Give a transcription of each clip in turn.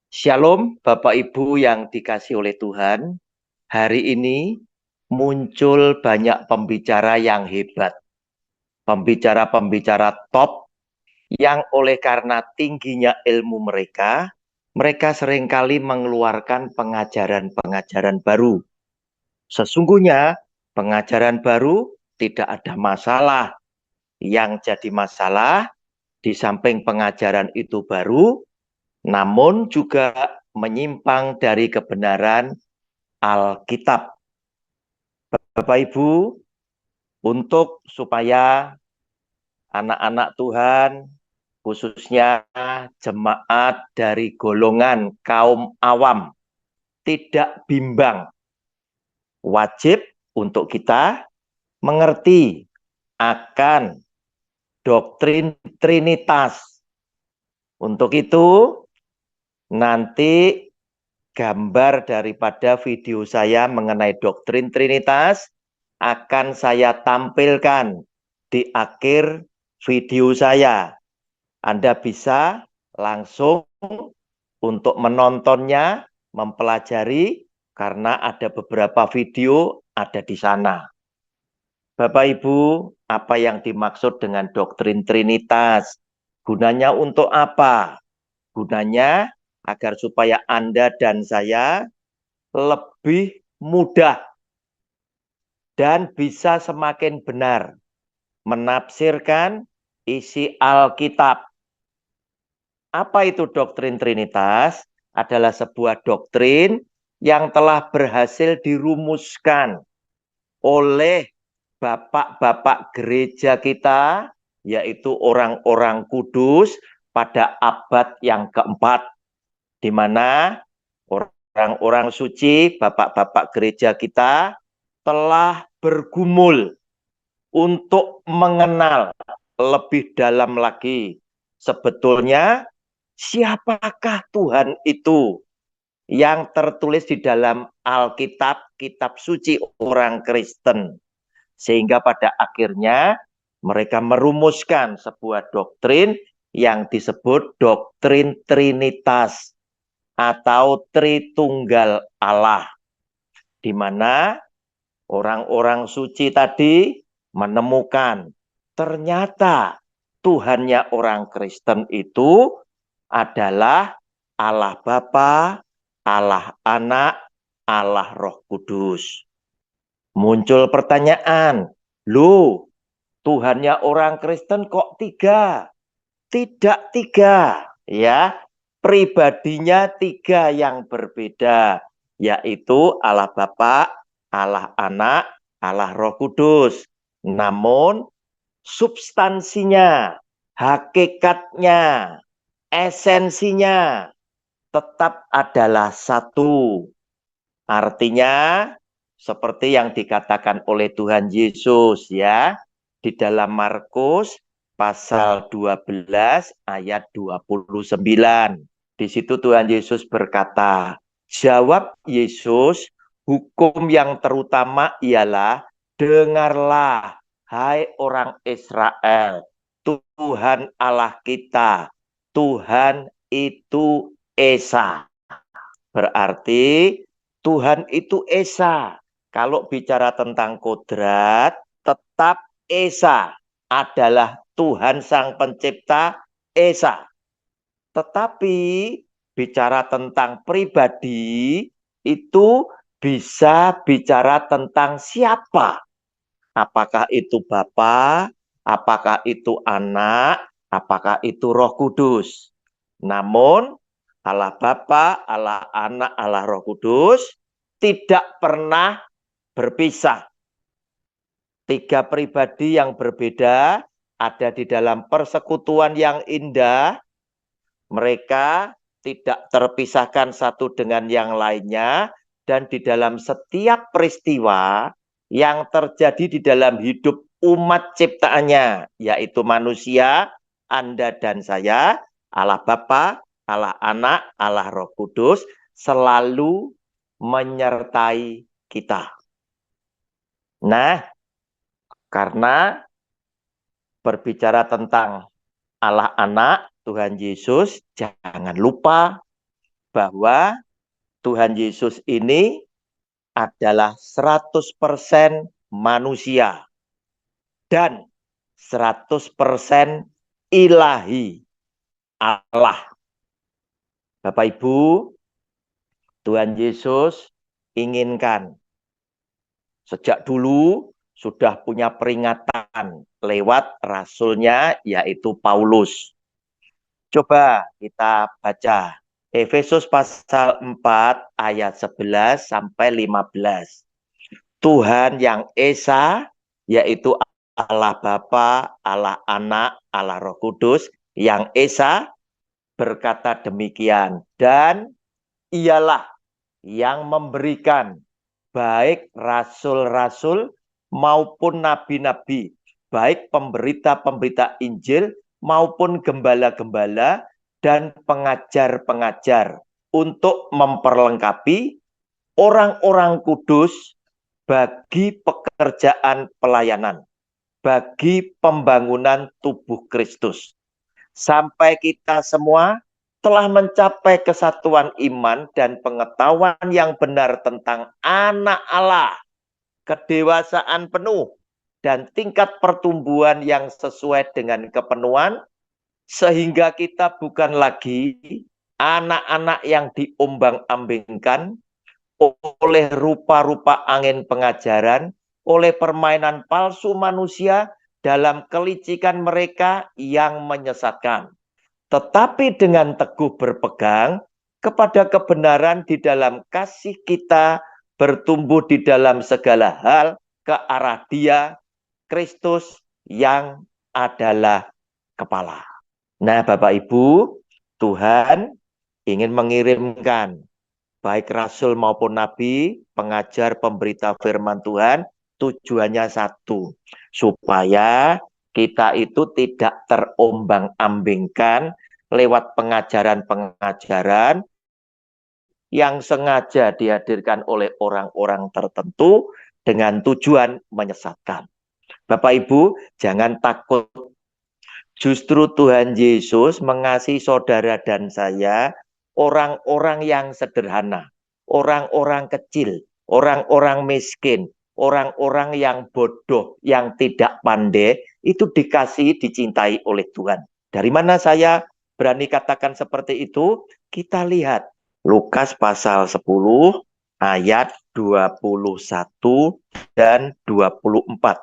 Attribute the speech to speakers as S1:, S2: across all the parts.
S1: Shalom, Bapak Ibu yang dikasih oleh Tuhan. Hari ini muncul banyak pembicara yang hebat, pembicara-pembicara top yang oleh karena tingginya ilmu mereka, mereka seringkali mengeluarkan pengajaran-pengajaran baru. Sesungguhnya pengajaran baru tidak ada masalah. Yang jadi masalah di samping pengajaran itu baru, namun juga menyimpang dari kebenaran Alkitab. Bapak Ibu, untuk supaya anak-anak Tuhan, khususnya jemaat dari golongan kaum awam, tidak bimbang, wajib untuk kita mengerti akan doktrin Trinitas. Untuk itu, nanti gambar daripada video saya mengenai doktrin Trinitas akan saya tampilkan di akhir video saya. Anda bisa langsung untuk menontonnya, mempelajari, karena ada beberapa video ada di sana. Bapak Ibu, apa yang dimaksud dengan doktrin Trinitas? Gunanya untuk apa? Gunanya agar supaya Anda dan saya lebih mudah dan bisa semakin benar menafsirkan isi Alkitab. Apa itu doktrin Trinitas? Adalah sebuah doktrin yang telah berhasil dirumuskan oleh bapak-bapak gereja kita, yaitu orang-orang kudus pada abad yang keempat, di mana orang-orang suci, bapak-bapak gereja kita telah bergumul untuk mengenal lebih dalam lagi sebetulnya siapakah Tuhan itu yang tertulis di dalam Alkitab, kitab suci orang Kristen. Sehingga pada akhirnya mereka merumuskan sebuah doktrin yang disebut doktrin Trinitas atau Tritunggal Allah, di mana orang-orang suci tadi menemukan ternyata Tuhannya orang Kristen itu adalah Allah Bapa, Allah Anak, Allah Roh Kudus. Muncul pertanyaan, loh, Tuhannya orang Kristen kok tiga? Tidak tiga, ya. Pribadinya tiga yang berbeda, yaitu Allah Bapa, Allah Anak, Allah Roh Kudus. Namun substansinya, hakikatnya, esensinya tetap adalah satu. Artinya seperti yang dikatakan oleh Tuhan Yesus ya di dalam Markus pasal 12 ayat 29. Di situ Tuhan Yesus berkata, jawab Yesus, hukum yang terutama ialah dengarlah hai orang Israel, Tuhan Allah kita, Tuhan itu Esa. Berarti Tuhan itu Esa. Kalau bicara tentang kodrat, tetap Esa adalah Tuhan Sang Pencipta Esa. Tetapi bicara tentang pribadi, itu bisa bicara tentang siapa. Apakah itu Bapa, apakah itu Anak, apakah itu Roh Kudus. Namun Allah Bapa, Allah Anak, Allah Roh Kudus tidak pernah berpisah. Tiga pribadi yang berbeda ada di dalam persekutuan yang indah. Mereka tidak terpisahkan satu dengan yang lainnya, dan di dalam setiap peristiwa yang terjadi di dalam hidup umat ciptaannya, yaitu manusia, Anda dan saya, Allah Bapa, Allah Anak, Allah Roh Kudus selalu menyertai kita. Nah, karena berbicara tentang Allah Anak, Tuhan Yesus, jangan lupa bahwa Tuhan Yesus ini adalah 100% manusia dan 100% ilahi Allah. Bapak Ibu, Tuhan Yesus inginkan sejak dulu sudah punya peringatan lewat rasulnya yaitu Paulus. Coba kita baca Efesus pasal 4 ayat 11 sampai 15. Tuhan yang Esa yaitu Allah Bapa, Allah Anak, Allah Roh Kudus yang Esa berkata demikian, dan ialah yang memberikan baik rasul-rasul maupun nabi-nabi, baik pemberita-pemberita Injil maupun gembala-gembala dan pengajar-pengajar untuk memperlengkapi orang-orang kudus bagi pekerjaan pelayanan, bagi pembangunan tubuh Kristus. Sampai kita semua telah mencapai kesatuan iman dan pengetahuan yang benar tentang anak Allah, kedewasaan penuh, dan tingkat pertumbuhan yang sesuai dengan kepenuhan, sehingga kita bukan lagi anak-anak yang diombang-ambingkan oleh rupa-rupa angin pengajaran, oleh permainan palsu manusia dalam kelicikan mereka yang menyesatkan. Tetapi dengan teguh berpegang kepada kebenaran di dalam kasih kita, bertumbuh di dalam segala hal ke arah Dia, Kristus yang adalah kepala. Nah, Bapak Ibu, Tuhan ingin mengirimkan baik rasul maupun nabi, pengajar, pemberita firman Tuhan, tujuannya satu, supaya kita itu tidak terombang-ambingkan lewat pengajaran-pengajaran yang sengaja dihadirkan oleh orang-orang tertentu dengan tujuan menyesatkan. Bapak Ibu, jangan takut. Justru Tuhan Yesus mengasihi saudara dan saya, orang-orang yang sederhana, orang-orang kecil, orang-orang miskin, orang-orang yang bodoh, yang tidak pandai, itu dikasihi, dicintai oleh Tuhan. Dari mana saya berani katakan seperti itu? Kita lihat Lukas pasal 10 ayat 21 dan 24.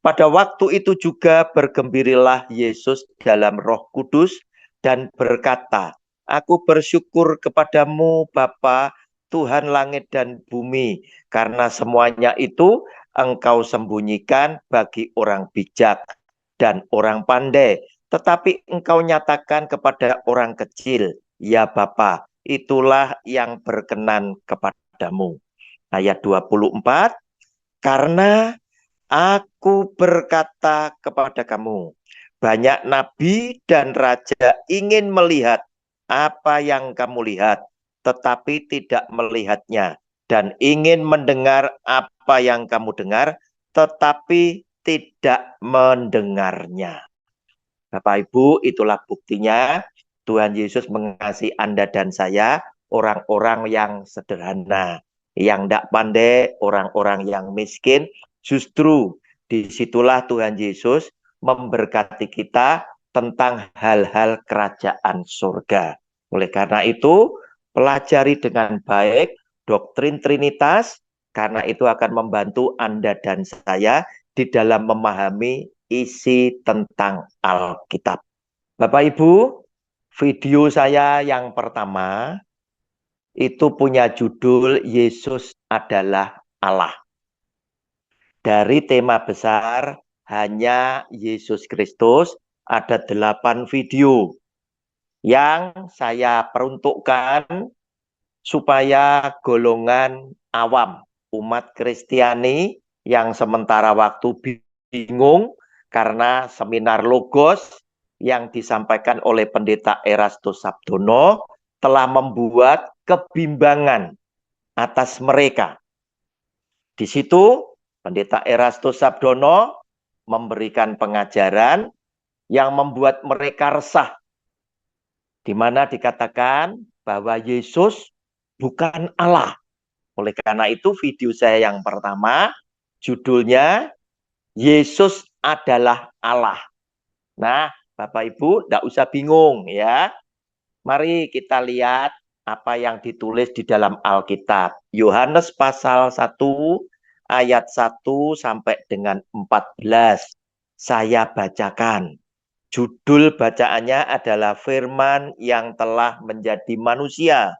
S1: Pada waktu itu juga bergembirilah Yesus dalam Roh Kudus dan berkata, Aku bersyukur kepadamu Bapa, Tuhan langit dan bumi, karena semuanya itu Engkau sembunyikan bagi orang bijak dan orang pandai, tetapi Engkau nyatakan kepada orang kecil. Ya Bapa, itulah yang berkenan kepadamu. Ayat 24, karena Aku berkata kepada kamu, banyak nabi dan raja ingin melihat apa yang kamu lihat, tetapi tidak melihatnya, dan ingin mendengar apa yang kamu dengar, tetapi tidak mendengarnya. Bapak Ibu, itulah buktinya Tuhan Yesus mengasihi Anda dan saya, orang-orang yang sederhana, yang tidak pandai, orang-orang yang miskin. Justru disitulah Tuhan Yesus memberkati kita tentang hal-hal kerajaan surga. Oleh karena itu, pelajari dengan baik doktrin Trinitas, karena itu akan membantu Anda dan saya di dalam memahami isi tentang Alkitab. Bapak Ibu, video saya yang pertama itu punya judul Yesus adalah Allah. Dari tema besar hanya Yesus Kristus, ada 8 video yang saya peruntukkan supaya golongan awam, umat Kristiani yang sementara waktu bingung karena seminar Logos yang disampaikan oleh Pendeta Erastus Sabdono telah membuat kebimbangan atas mereka. Di situ Pendeta Erastus Sabdono memberikan pengajaran yang membuat mereka resah, di mana dikatakan bahwa Yesus bukan Allah. Oleh karena itu video saya yang pertama judulnya Yesus adalah Allah. Nah, Bapak Ibu tidak usah bingung ya. Mari kita lihat apa yang ditulis di dalam Alkitab. Yohanes pasal 1 ayat 1 sampai dengan 14. Saya bacakan. Judul bacaannya adalah Firman yang telah menjadi manusia.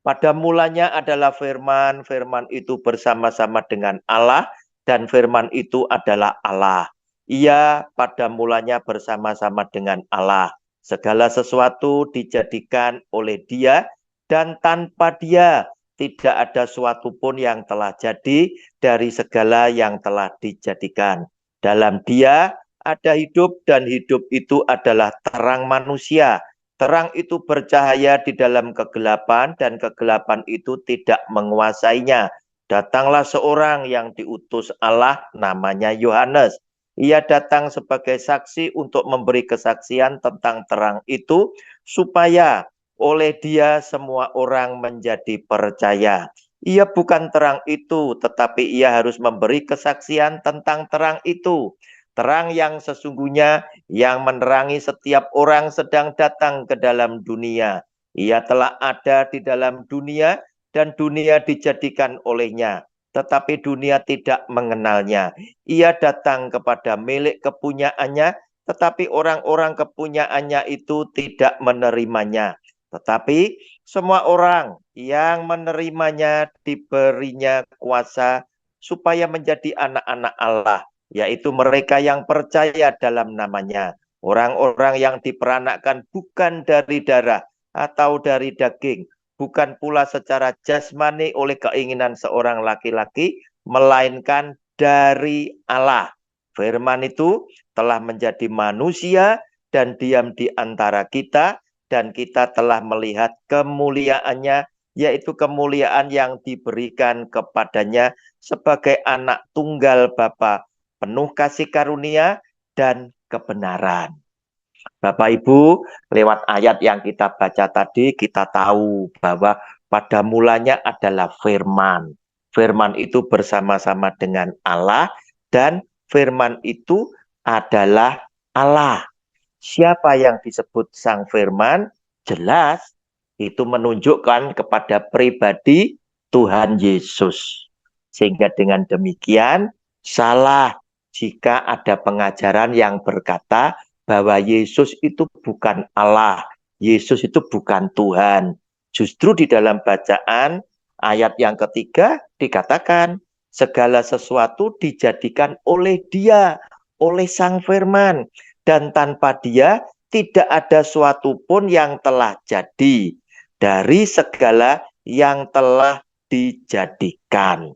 S1: Pada mulanya adalah Firman, Firman itu bersama-sama dengan Allah, dan Firman itu adalah Allah. Ia pada mulanya bersama-sama dengan Allah. Segala sesuatu dijadikan oleh Dia, dan tanpa Dia tidak ada suatu pun yang telah jadi dari segala yang telah dijadikan. Dalam Dia ada hidup, dan hidup itu adalah terang manusia. Terang itu bercahaya di dalam kegelapan, dan kegelapan itu tidak menguasainya. Datanglah seorang yang diutus Allah, namanya Yohanes. Ia datang sebagai saksi untuk memberi kesaksian tentang terang itu, supaya oleh dia semua orang menjadi percaya. Ia bukan terang itu, tetapi ia harus memberi kesaksian tentang terang itu. Terang yang sesungguhnya yang menerangi setiap orang sedang datang ke dalam dunia. Ia telah ada di dalam dunia, dan dunia dijadikan olehnya, tetapi dunia tidak mengenalnya. Ia datang kepada milik kepunyaannya, tetapi orang-orang kepunyaannya itu tidak menerimanya. Tetapi semua orang yang menerimanya diberinya kuasa supaya menjadi anak-anak Allah, yaitu mereka yang percaya dalam namanya. Orang-orang yang diperanakkan bukan dari darah atau dari daging, bukan pula secara jasmani oleh keinginan seorang laki-laki, melainkan dari Allah. Firman itu telah menjadi manusia dan diam di antara kita, dan kita telah melihat kemuliaannya, yaitu kemuliaan yang diberikan kepadanya sebagai anak tunggal Bapa, penuh kasih karunia dan kebenaran. Bapak Ibu, lewat ayat yang kita baca tadi, kita tahu bahwa pada mulanya adalah Firman. Firman itu bersama-sama dengan Allah, dan Firman itu adalah Allah. Siapa yang disebut Sang Firman? Jelas, itu menunjukkan kepada pribadi Tuhan Yesus. Sehingga dengan demikian, salah jika ada pengajaran yang berkata bahwa Yesus itu bukan Allah, Yesus itu bukan Tuhan. Justru di dalam bacaan ayat yang ketiga dikatakan segala sesuatu dijadikan oleh Dia, oleh Sang Firman, dan tanpa Dia tidak ada suatu pun yang telah jadi dari segala yang telah dijadikan.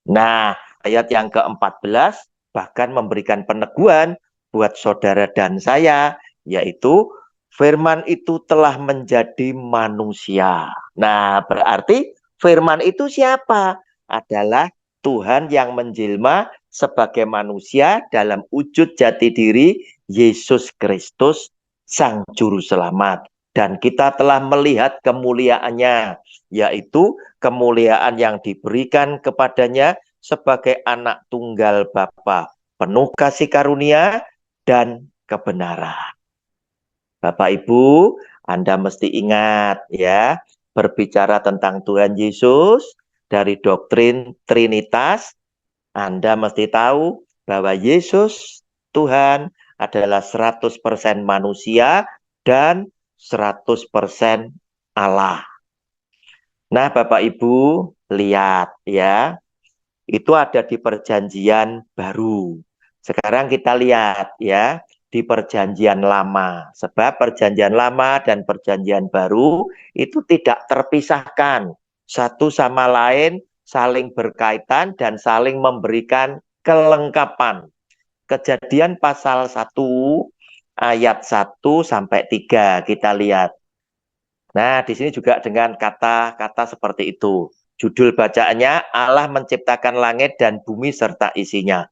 S1: Nah, ayat yang ke-14 bahkan memberikan peneguhan buat saudara dan saya, yaitu Firman itu telah menjadi manusia. Nah, berarti Firman itu siapa? Adalah Tuhan yang menjelma sebagai manusia dalam wujud jati diri Yesus Kristus, Sang Juru Selamat. Dan kita telah melihat kemuliaannya, yaitu kemuliaan yang diberikan kepadanya sebagai anak tunggal Bapa, penuh kasih karunia dan kebenaran. Bapak Ibu, Anda mesti ingat ya, berbicara tentang Tuhan Yesus dari doktrin Trinitas, Anda mesti tahu bahwa Yesus Tuhan adalah 100% manusia dan 100% Allah. Nah, Bapak Ibu, lihat ya, itu ada di perjanjian baru. Sekarang kita lihat ya, di perjanjian lama. Sebab perjanjian lama dan perjanjian baru itu tidak terpisahkan. Satu sama lain saling berkaitan dan saling memberikan kelengkapan. Kejadian pasal 1 ayat 1 sampai 3 kita lihat. Nah, di sini juga dengan kata-kata seperti itu. Judul bacaannya, Allah menciptakan langit dan bumi serta isinya.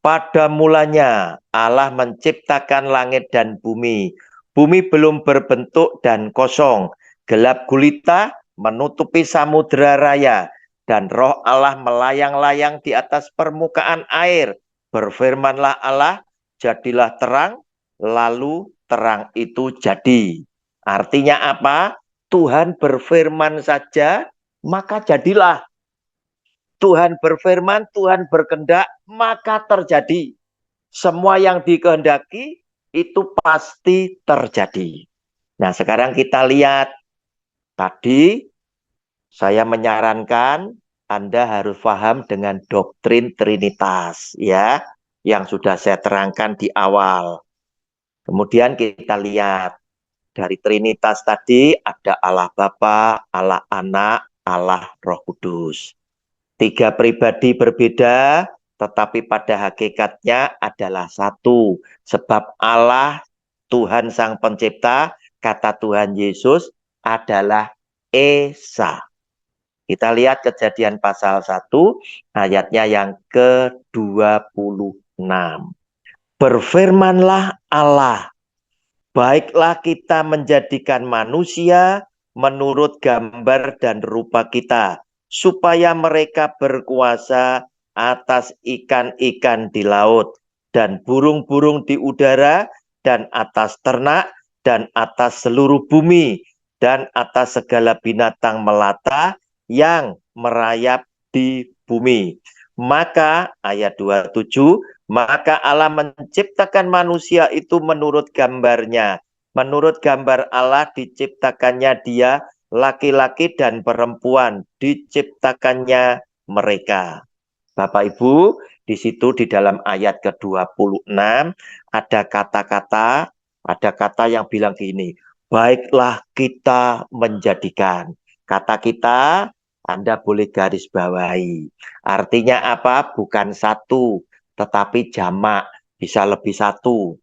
S1: Pada mulanya Allah menciptakan langit dan bumi. Bumi belum berbentuk dan kosong, gelap gulita menutupi samudera raya, dan roh Allah melayang-layang di atas permukaan air. Berfirmanlah Allah, jadilah terang, lalu terang itu jadi. Artinya apa? Tuhan berfirman saja, maka jadilah. Tuhan berfirman, Tuhan berkehendak, maka terjadi. Semua yang dikehendaki itu pasti terjadi. Nah, sekarang kita lihat. Tadi saya menyarankan Anda harus paham dengan doktrin Trinitas, ya, yang sudah saya terangkan di awal. Kemudian kita lihat dari Trinitas tadi ada Allah Bapa, Allah Anak, Allah Roh Kudus. Tiga pribadi berbeda, tetapi pada hakikatnya adalah satu. Sebab Allah, Tuhan Sang Pencipta, kata Tuhan Yesus adalah Esa. Kita lihat Kejadian pasal 1, ayatnya yang ke-26. Berfirmanlah Allah, baiklah kita menjadikan manusia menurut gambar dan rupa kita, supaya mereka berkuasa atas ikan-ikan di laut, dan burung-burung di udara, dan atas ternak, dan atas seluruh bumi, dan atas segala binatang melata yang merayap di bumi. Maka, ayat 27, maka Allah menciptakan manusia itu menurut gambarnya. Menurut gambar Allah diciptakannya dia, laki-laki dan perempuan diciptakannya mereka. Bapak Ibu, di situ di dalam ayat ke-26 ada kata yang bilang gini, baiklah kita menjadikan. Kata kita, Anda boleh garis bawahi. Artinya apa? Bukan satu, tetapi jamak, bisa lebih satu.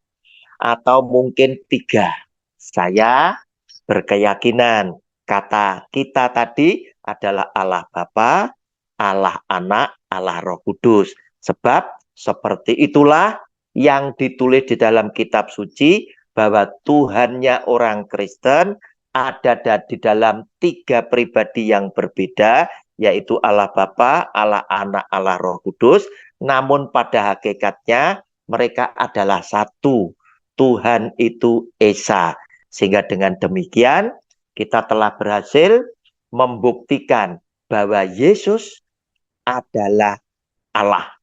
S1: Atau mungkin tiga. Saya berkeyakinan kata kita tadi adalah Allah Bapa, Allah Anak, Allah Roh Kudus. Sebab seperti itulah yang ditulis di dalam kitab suci bahwa Tuhannya orang Kristen ada di dalam tiga pribadi yang berbeda, yaitu Allah Bapa, Allah Anak, Allah Roh Kudus. Namun pada hakikatnya mereka adalah satu. Tuhan itu Esa. Sehingga dengan demikian kita telah berhasil membuktikan bahwa Yesus adalah Allah.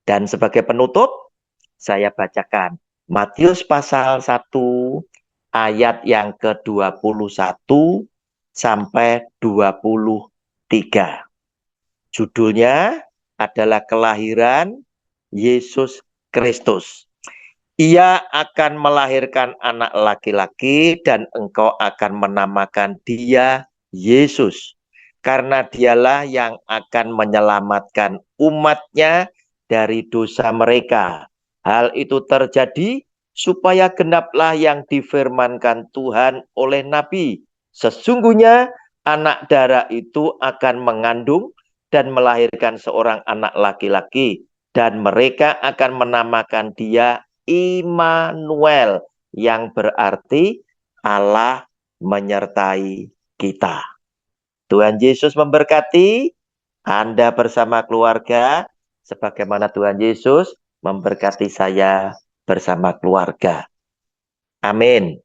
S1: Dan sebagai penutup, saya bacakan Matius pasal 1 ayat yang ke-21 sampai 23. Judulnya adalah kelahiran Yesus Kristus. Ia akan melahirkan anak laki-laki dan engkau akan menamakan dia Yesus. Karena dialah yang akan menyelamatkan umatnya dari dosa mereka. Hal itu terjadi supaya genaplah yang difirmankan Tuhan oleh Nabi. Sesungguhnya anak darah itu akan mengandung dan melahirkan seorang anak laki-laki. Dan mereka akan menamakan dia Immanuel, yang berarti Allah menyertai kita. Tuhan Yesus memberkati Anda bersama keluarga, sebagaimana Tuhan Yesus memberkati saya bersama keluarga. Amin.